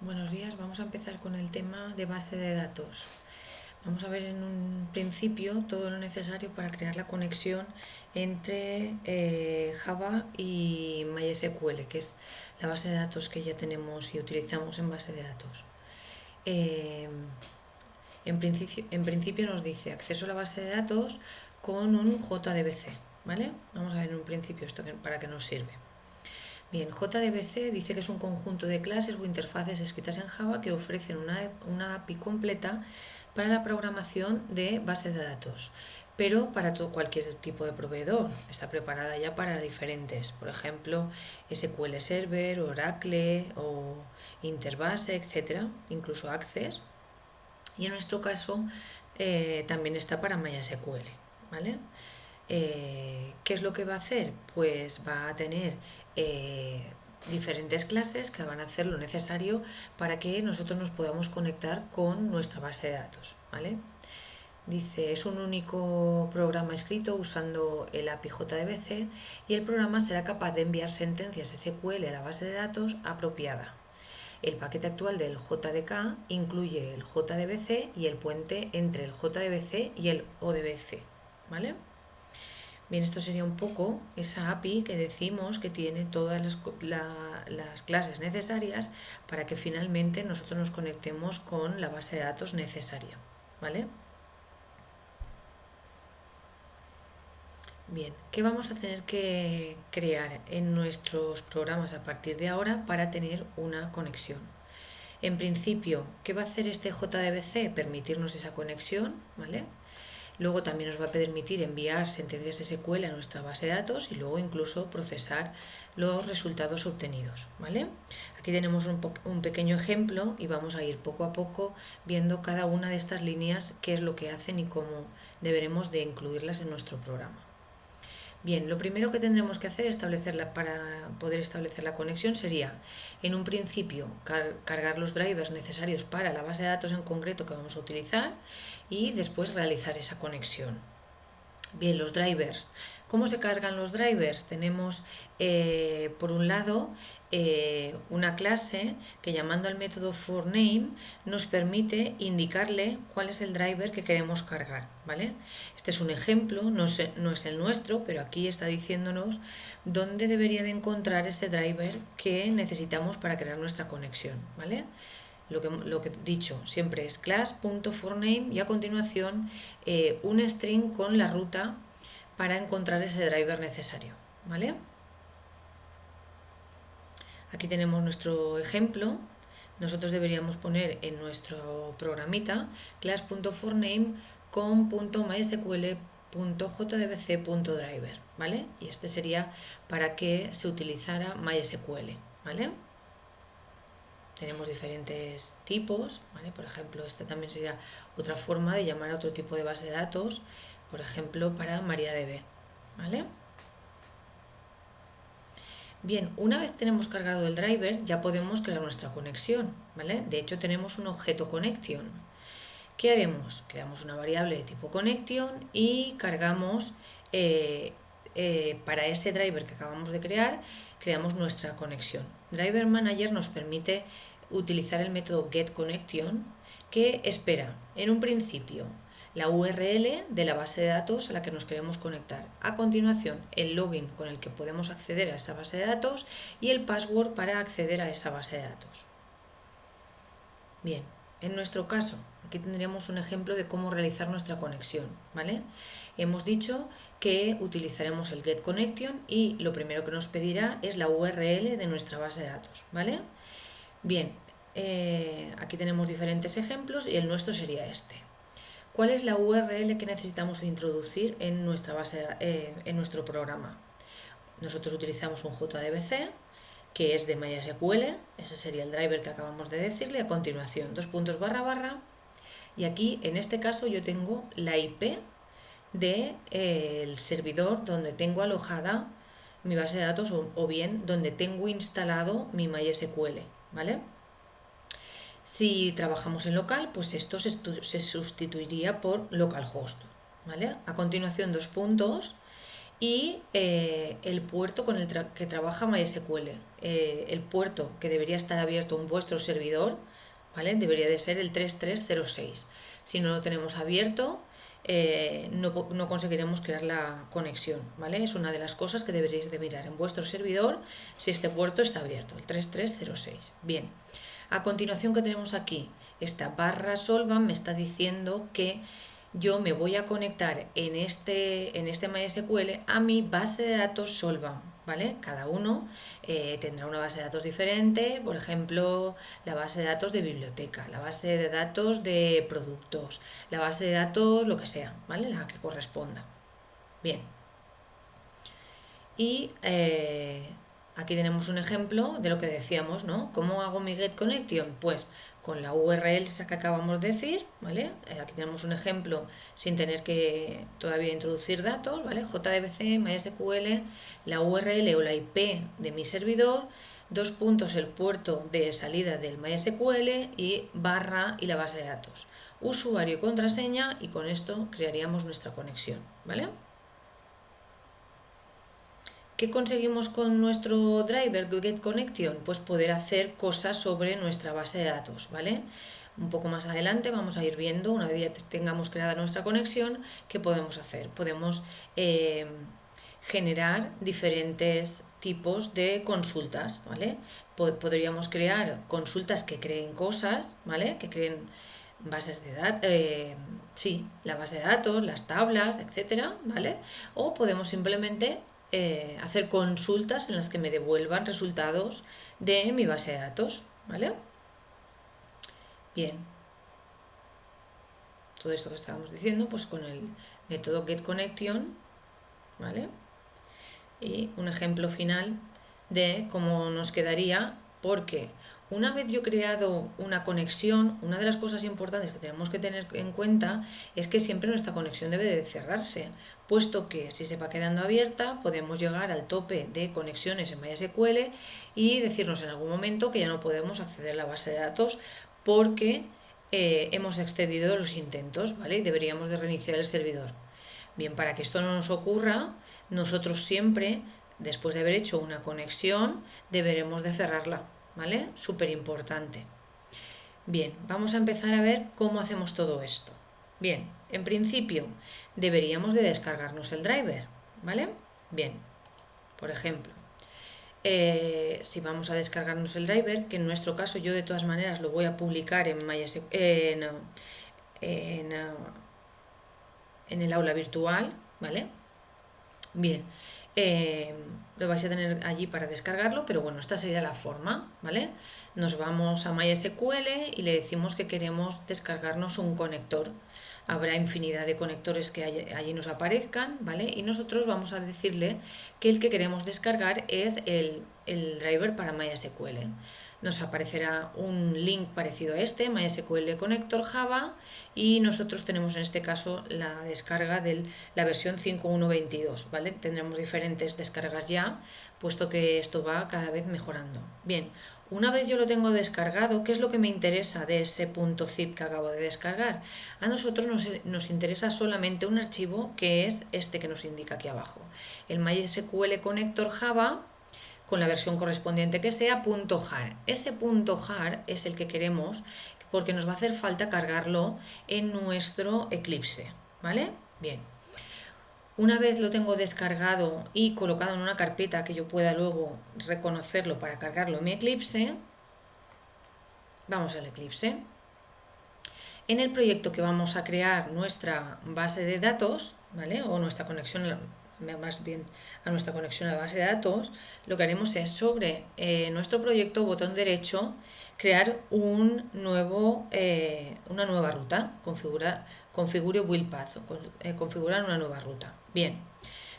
Buenos días, vamos a empezar con el tema de base de datos. Vamos a ver en un principio todo lo necesario para crear la conexión entre Java y MySQL, que es la base de datos que ya tenemos y utilizamos en base de datos. Eh, en principio nos dice acceso a la base de datos con un JDBC, ¿vale? Vamos a ver en un principio esto para qué nos sirve. Bien, JDBC dice que es un conjunto de clases o interfaces escritas en Java que ofrecen una API completa para la programación de bases de datos, pero para cualquier tipo de proveedor. Está preparada ya para diferentes, por ejemplo, SQL Server, Oracle o Interbase, etcétera, incluso Access. Y en nuestro caso también está para MySQL, ¿vale? ¿Qué es lo que va a hacer? Pues va a tener eh, diferentes clases que van a hacer lo necesario para que nosotros nos podamos conectar con nuestra base de datos, ¿vale? Dice, es un único programa escrito usando el API JDBC y el programa será capaz de enviar sentencias SQL a la base de datos apropiada. El paquete actual del JDK incluye el JDBC y el puente entre el JDBC y el ODBC, ¿vale? Bien, esto sería un poco esa API que decimos que tiene todas las clases necesarias para que finalmente nosotros nos conectemos con la base de datos necesaria, ¿vale? Bien, ¿qué vamos a tener que crear en nuestros programas a partir de ahora para tener una conexión? En principio, ¿qué va a hacer este JDBC? Permitirnos esa conexión, ¿vale? Luego también nos va a permitir enviar sentencias SQL a nuestra base de datos y luego incluso procesar los resultados obtenidos, ¿vale? Aquí tenemos un pequeño ejemplo y vamos a ir poco a poco viendo cada una de estas líneas, qué es lo que hacen y cómo deberemos de incluirlas en nuestro programa. Bien, lo primero que tendremos que hacer para poder establecer la conexión sería, en un principio, cargar los drivers necesarios para la base de datos en concreto que vamos a utilizar y después realizar esa conexión. Bien, los drivers. ¿Cómo se cargan los drivers? Tenemos, por un lado, una clase que llamando al método forName nos permite indicarle cuál es el driver que queremos cargar, ¿vale? Este es un ejemplo, no es el nuestro, pero aquí está diciéndonos dónde debería de encontrar ese driver que necesitamos para crear nuestra conexión, ¿vale? Lo que he dicho siempre es class.forName y a continuación un string con la ruta para encontrar ese driver necesario, ¿vale? Aquí tenemos nuestro ejemplo. Nosotros deberíamos poner en nuestro programita class.forName con .mysql.jdbc.driver, ¿vale? Y este sería para que se utilizara MySQL, ¿vale? Tenemos diferentes tipos, ¿vale? Por ejemplo, esta también sería otra forma de llamar a otro tipo de base de datos, por ejemplo, para MariaDB, ¿vale? Bien, una vez tenemos cargado el driver, ya podemos crear nuestra conexión, ¿vale? De hecho, tenemos un objeto connection. ¿Qué haremos? Creamos una variable de tipo connection y cargamos para ese driver que acabamos de crear, creamos nuestra conexión. Driver Manager nos permite utilizar el método getConnection que espera en un principio la URL de la base de datos a la que nos queremos conectar. A continuación, el login con el que podemos acceder a esa base de datos y el password para acceder a esa base de datos. Bien, en nuestro caso, aquí tendríamos un ejemplo de cómo realizar nuestra conexión, ¿vale? Hemos dicho que utilizaremos el getConnection y lo primero que nos pedirá es la URL de nuestra base de datos, ¿vale? Bien, aquí tenemos diferentes ejemplos y el nuestro sería este. ¿Cuál es la URL que necesitamos introducir en nuestra base, en nuestro programa? Nosotros utilizamos un JDBC que es de MySQL, ese sería el driver que acabamos de decirle, a continuación // y aquí en este caso yo tengo la IP del servidor donde tengo alojada mi base de datos o bien donde tengo instalado mi MySQL, ¿vale? Si trabajamos en local, pues esto se sustituiría por localhost, ¿vale? A continuación dos puntos y el puerto con el que trabaja MySQL. El puerto que debería estar abierto en vuestro servidor, ¿vale? Debería de ser el 3306. Si no lo tenemos abierto, no conseguiremos crear la conexión, ¿vale? Es una de las cosas que deberéis de mirar en vuestro servidor si este puerto está abierto, el 3306. Bien, a continuación, ¿qué tenemos aquí? Esta barra Solvan me está diciendo que yo me voy a conectar en este MySQL a mi base de datos Solvan, ¿vale? Cada uno tendrá una base de datos diferente, por ejemplo, la base de datos de biblioteca, la base de datos de productos, la base de datos, lo que sea, ¿vale? La que corresponda. Bien. Y aquí tenemos un ejemplo de lo que decíamos, ¿no? ¿Cómo hago mi get connection? Pues con la URL esa que acabamos de decir, ¿vale? Aquí tenemos un ejemplo sin tener que todavía introducir datos, ¿vale? JDBC, MySQL, la URL o la IP de mi servidor, dos puntos el puerto de salida del MySQL y barra y la base de datos. Usuario y contraseña, y con esto crearíamos nuestra conexión, ¿vale? ¿Qué conseguimos con nuestro driver Get Connection? Pues poder hacer cosas sobre nuestra base de datos, ¿vale? Un poco más adelante vamos a ir viendo, una vez ya tengamos creada nuestra conexión, qué podemos hacer. Podemos generar diferentes tipos de consultas, ¿vale? Podríamos crear consultas que creen cosas, ¿vale? Que creen bases de datos, sí, la base de datos, las tablas, etcétera, ¿vale? O podemos simplemente hacer consultas en las que me devuelvan resultados de mi base de datos, ¿vale? Bien, todo esto que estábamos diciendo, pues con el método getConnection, ¿vale? Y un ejemplo final de cómo nos quedaría, porque una vez yo he creado una conexión, una de las cosas importantes que tenemos que tener en cuenta es que siempre nuestra conexión debe de cerrarse, puesto que si se va quedando abierta podemos llegar al tope de conexiones en MySQL y decirnos en algún momento que ya no podemos acceder a la base de datos porque hemos excedido los intentos, ¿vale? Y deberíamos de reiniciar el servidor. Bien, para que esto no nos ocurra, nosotros siempre, después de haber hecho una conexión, deberemos de cerrarla, ¿vale? Súper importante. Bien, vamos a empezar a ver cómo hacemos todo esto. Bien, en principio deberíamos de descargarnos el driver, ¿vale? Bien, por ejemplo, si vamos a descargarnos el driver, que en nuestro caso yo de todas maneras lo voy a publicar en el aula virtual, ¿vale? Bien, lo vais a tener allí para descargarlo, pero bueno, esta sería la forma, ¿vale? Nos vamos a MySQL y le decimos que queremos descargarnos un conector. Habrá infinidad de conectores que allí nos aparezcan, ¿vale? Y nosotros vamos a decirle que el que queremos descargar es el driver para MySQL. Nos aparecerá un link parecido a este, MySQL Connector Java, y nosotros tenemos en este caso la descarga de la versión 5.1.22, ¿vale? Tendremos diferentes descargas ya, puesto que esto va cada vez mejorando. Bien, una vez yo lo tengo descargado, ¿qué es lo que me interesa de ese .zip que acabo de descargar? A nosotros nos interesa solamente un archivo que es este que nos indica aquí abajo, el MySQL Connector Java, con la versión correspondiente que sea, .jar. Ese .jar es el que queremos porque nos va a hacer falta cargarlo en nuestro Eclipse, ¿vale? Bien. Una vez lo tengo descargado y colocado en una carpeta que yo pueda luego reconocerlo para cargarlo en mi Eclipse, vamos al Eclipse. En el proyecto que vamos a crear nuestra base de datos, ¿vale? O nuestra conexión, más bien a nuestra conexión a la base de datos, lo que haremos es sobre nuestro proyecto, botón derecho, crear una nueva ruta, configure build path, configurar una nueva ruta. Bien,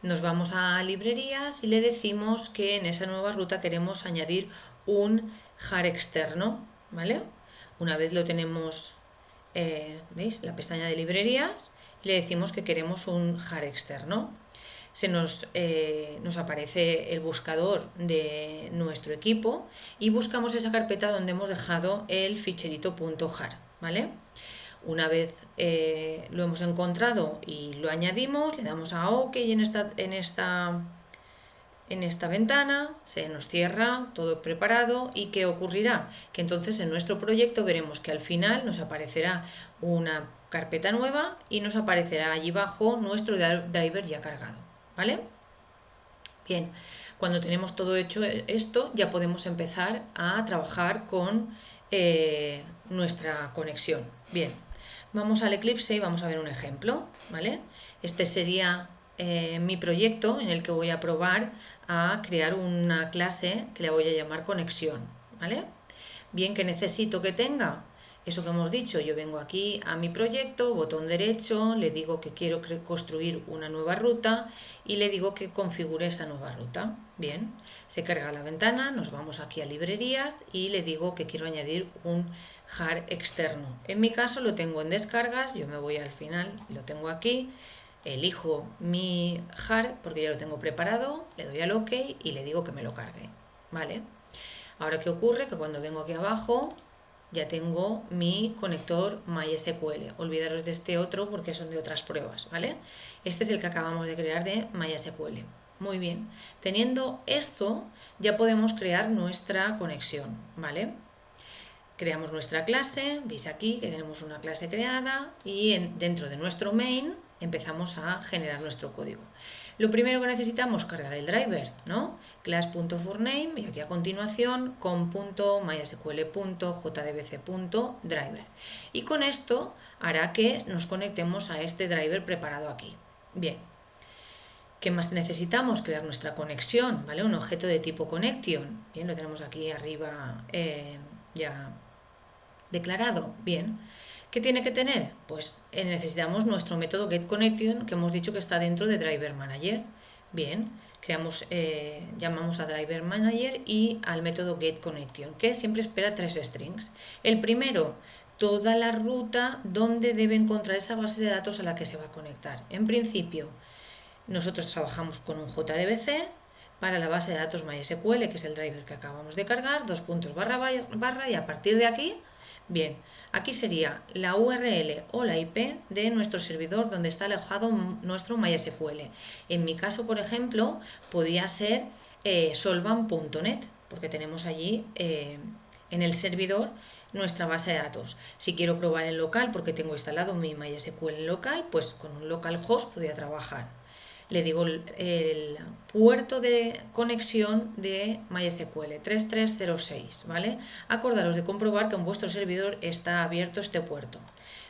nos vamos a librerías y le decimos que en esa nueva ruta queremos añadir un jar externo, ¿vale? Una vez lo tenemos, ¿veis? La pestaña de librerías, le decimos que queremos un jar externo. Nos aparece el buscador de nuestro equipo y buscamos esa carpeta donde hemos dejado el ficherito .jar, ¿vale? Una vez lo hemos encontrado y lo añadimos, le damos a OK en esta ventana, se nos cierra todo preparado. ¿Y qué ocurrirá? Que entonces en nuestro proyecto veremos que al final nos aparecerá una carpeta nueva y nos aparecerá allí abajo nuestro driver ya cargado, ¿vale? Bien, cuando tenemos todo hecho esto, ya podemos empezar a trabajar con nuestra conexión. Bien, vamos al Eclipse y vamos a ver un ejemplo, ¿vale? Este sería mi proyecto en el que voy a probar a crear una clase que le voy a llamar conexión, ¿vale? Bien, ¿qué necesito que tenga? Eso que hemos dicho, yo vengo aquí a mi proyecto, botón derecho, le digo que quiero construir una nueva ruta y le digo que configure esa nueva ruta. Bien, se carga la ventana, nos vamos aquí a librerías y le digo que quiero añadir un jar externo. En mi caso lo tengo en descargas, yo me voy al final, lo tengo aquí, elijo mi jar porque ya lo tengo preparado, le doy al OK y le digo que me lo cargue. ¿Vale? Ahora, ¿qué ocurre? Que cuando vengo aquí abajo ya tengo mi conector MySQL. Olvidaros de este otro porque son de otras pruebas, ¿vale? Este es el que acabamos de crear de MySQL. Muy bien. Teniendo esto, ya podemos crear nuestra conexión, ¿vale? Creamos nuestra clase, veis aquí que tenemos una clase creada y dentro de nuestro main empezamos a generar nuestro código. Lo primero que necesitamos es cargar el driver, ¿no? Class.forName y aquí a continuación com.mysql.jdbc.driver. Y con esto hará que nos conectemos a este driver preparado aquí. Bien. ¿Qué más necesitamos? Crear nuestra conexión, ¿vale? Un objeto de tipo connection. Bien, lo tenemos aquí arriba ya declarado. Bien. ¿Qué tiene que tener? Pues necesitamos nuestro método getConnection que hemos dicho que está dentro de Driver Manager. Bien, llamamos a Driver Manager y al método getConnection, que siempre espera 3 strings. El primero, toda la ruta donde debe encontrar esa base de datos a la que se va a conectar. En principio, nosotros trabajamos con un JDBC para la base de datos MySQL, que es el driver que acabamos de cargar, // y a partir de aquí, bien, aquí sería la URL o la IP de nuestro servidor donde está alojado nuestro MySQL. En mi caso, por ejemplo, podría ser solvan.net, porque tenemos allí en el servidor nuestra base de datos. Si quiero probar en local, porque tengo instalado mi MySQL en local, pues con un localhost podría trabajar. Le digo el puerto de conexión de MySQL 3306, ¿vale? Acordaros de comprobar que en vuestro servidor está abierto este puerto.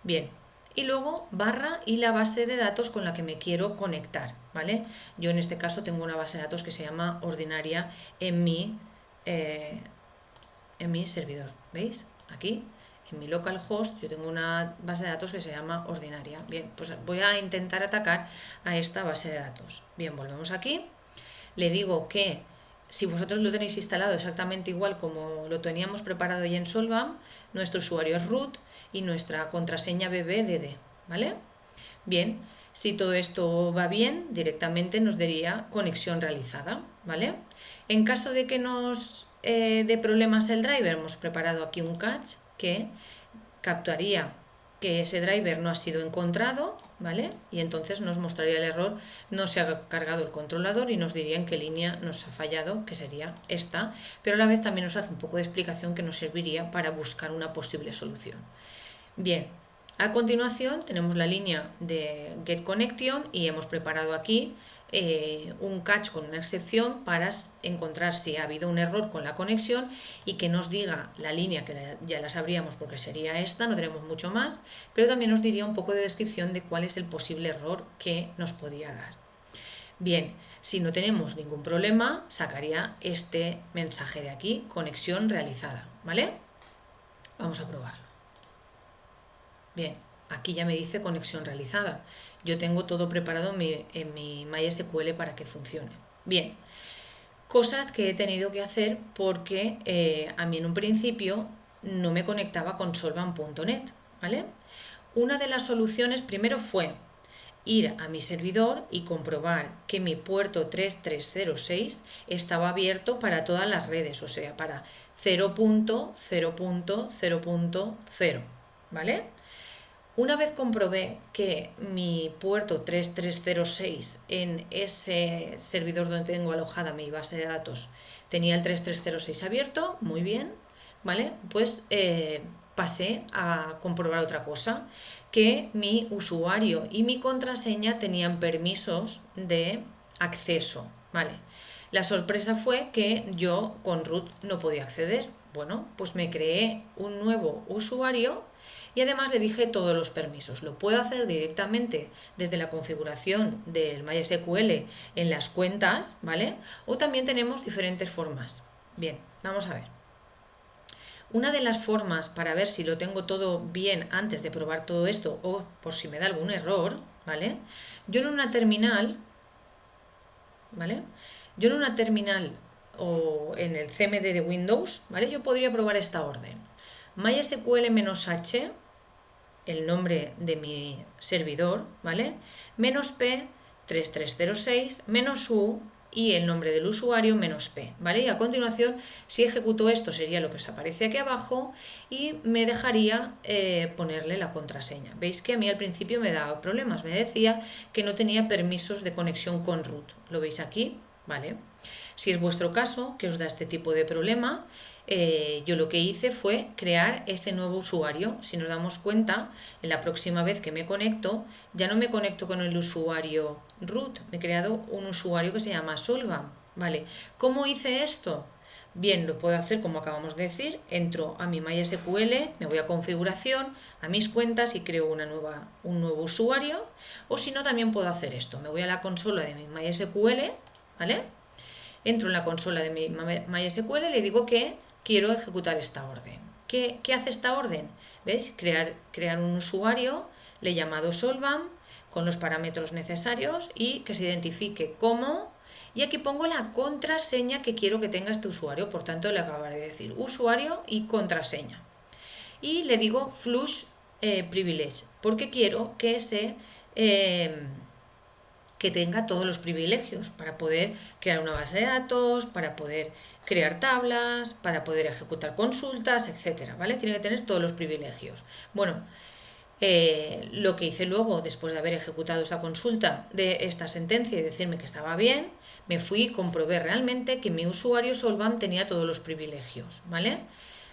Bien, y luego barra y la base de datos con la que me quiero conectar, ¿vale? Yo en este caso tengo una base de datos que se llama ordinaria en mi servidor, ¿veis? Aquí en mi localhost yo tengo una base de datos que se llama ordinaria. Bien, pues voy a intentar atacar a esta base de datos. Bien, volvemos aquí. Le digo que si vosotros lo tenéis instalado exactamente igual como lo teníamos preparado ya en Solvam, nuestro usuario es root y nuestra contraseña bbdd, ¿vale? Bien, si todo esto va bien, directamente nos diría conexión realizada, ¿vale? En caso de que nos dé problemas el driver, hemos preparado aquí un catch que captaría que ese driver no ha sido encontrado, ¿vale? Y entonces nos mostraría el error, no se ha cargado el controlador y nos diría en qué línea nos ha fallado, que sería esta, pero a la vez también nos hace un poco de explicación que nos serviría para buscar una posible solución. Bien, a continuación tenemos la línea de getConnection y hemos preparado aquí un catch con una excepción para encontrar si ha habido un error con la conexión y que nos diga la línea, que ya la sabríamos porque sería esta, no tenemos mucho más, pero también nos diría un poco de descripción de cuál es el posible error que nos podía dar. Bien, si no tenemos ningún problema, sacaría este mensaje de aquí, conexión realizada, ¿vale? Vamos a probarlo. Bien, aquí ya me dice conexión realizada. Yo tengo todo preparado en mi MySQL para que funcione. Bien, cosas que he tenido que hacer porque a mí en un principio no me conectaba con solvan.net, ¿vale? Una de las soluciones primero fue ir a mi servidor y comprobar que mi puerto 3306 estaba abierto para todas las redes, o sea, para 0.0.0.0, ¿vale? Una vez comprobé que mi puerto 3306 en ese servidor donde tengo alojada mi base de datos tenía el 3306 abierto, muy bien, ¿vale? Pues pasé a comprobar otra cosa, que mi usuario y mi contraseña tenían permisos de acceso, ¿vale? La sorpresa fue que yo con root no podía acceder. Bueno, pues me creé un nuevo usuario y además le dije todos los permisos. Lo puedo hacer directamente desde la configuración del MySQL en las cuentas, ¿vale? O también tenemos diferentes formas. Bien, vamos a ver. Una de las formas para ver si lo tengo todo bien antes de probar todo esto o por si me da algún error, ¿vale? Yo en una terminal, ¿vale? Yo en una terminal o en el CMD de Windows, ¿vale? Yo podría probar esta orden. MySQL-H, el nombre de mi servidor, ¿vale? -P 3306 -U y el nombre del usuario -P, ¿vale? Y a continuación, si ejecuto esto, sería lo que os aparece aquí abajo y me dejaría ponerle la contraseña. Veis que a mí al principio me daba problemas, me decía que no tenía permisos de conexión con root. ¿Lo veis aquí? ¿Vale? Si es vuestro caso, que os da este tipo de problema, yo lo que hice fue crear ese nuevo usuario. Si nos damos cuenta, en la próxima vez que me conecto, ya no me conecto con el usuario root, me he creado un usuario que se llama Solvam. ¿Vale? ¿Cómo hice esto? Bien, lo puedo hacer como acabamos de decir, entro a mi MySQL, me voy a configuración, a mis cuentas y creo un nuevo usuario, o si no también puedo hacer esto, me voy a la consola de mi MySQL, ¿vale? Entro en la consola de mi MySQL y le digo que quiero ejecutar esta orden. ¿Qué hace esta orden? ¿Veis? Crear un usuario, le he llamado Solvam, con los parámetros necesarios y que se identifique como, y aquí pongo la contraseña que quiero que tenga este usuario, por tanto le acabaré de decir usuario y contraseña. Y le digo flush privilege, porque quiero que que tenga todos los privilegios para poder crear una base de datos, para poder crear tablas, para poder ejecutar consultas, etcétera, ¿vale? Tiene que tener todos los privilegios. Bueno, lo que hice luego, después de haber ejecutado esta consulta de esta sentencia y decirme que estaba bien, me fui y comprobé realmente que mi usuario Solvam tenía todos los privilegios, ¿vale?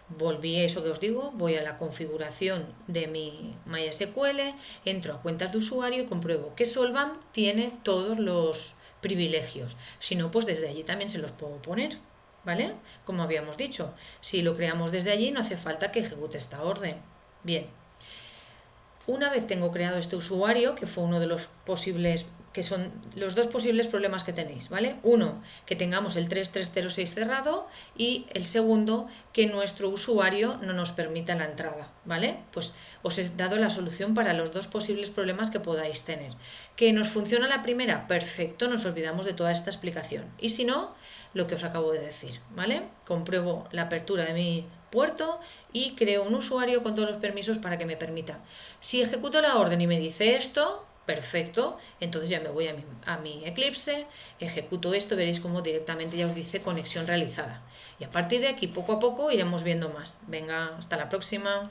Volví a eso que os digo, voy a la configuración de mi MySQL, entro a cuentas de usuario y compruebo que Solvam tiene todos los privilegios. Si no, pues desde allí también se los puedo poner, ¿vale? Como habíamos dicho, si lo creamos desde allí no hace falta que ejecute esta orden. Bien, una vez tengo creado este usuario, que fue uno de los posibles, que son los dos posibles problemas que tenéis, ¿vale? Uno, que tengamos el 3306 cerrado y el segundo, que nuestro usuario no nos permita la entrada, ¿vale? Pues os he dado la solución para los dos posibles problemas que podáis tener. ¿Que nos funciona la primera? Perfecto, nos olvidamos de toda esta explicación. Y si no, lo que os acabo de decir, ¿vale? Compruebo la apertura de mi puerto y creo un usuario con todos los permisos para que me permita. Si ejecuto la orden y me dice esto, perfecto, entonces ya me voy a mi Eclipse, ejecuto esto, veréis cómo directamente ya os dice conexión realizada. Y a partir de aquí, poco a poco, iremos viendo más. Venga, hasta la próxima.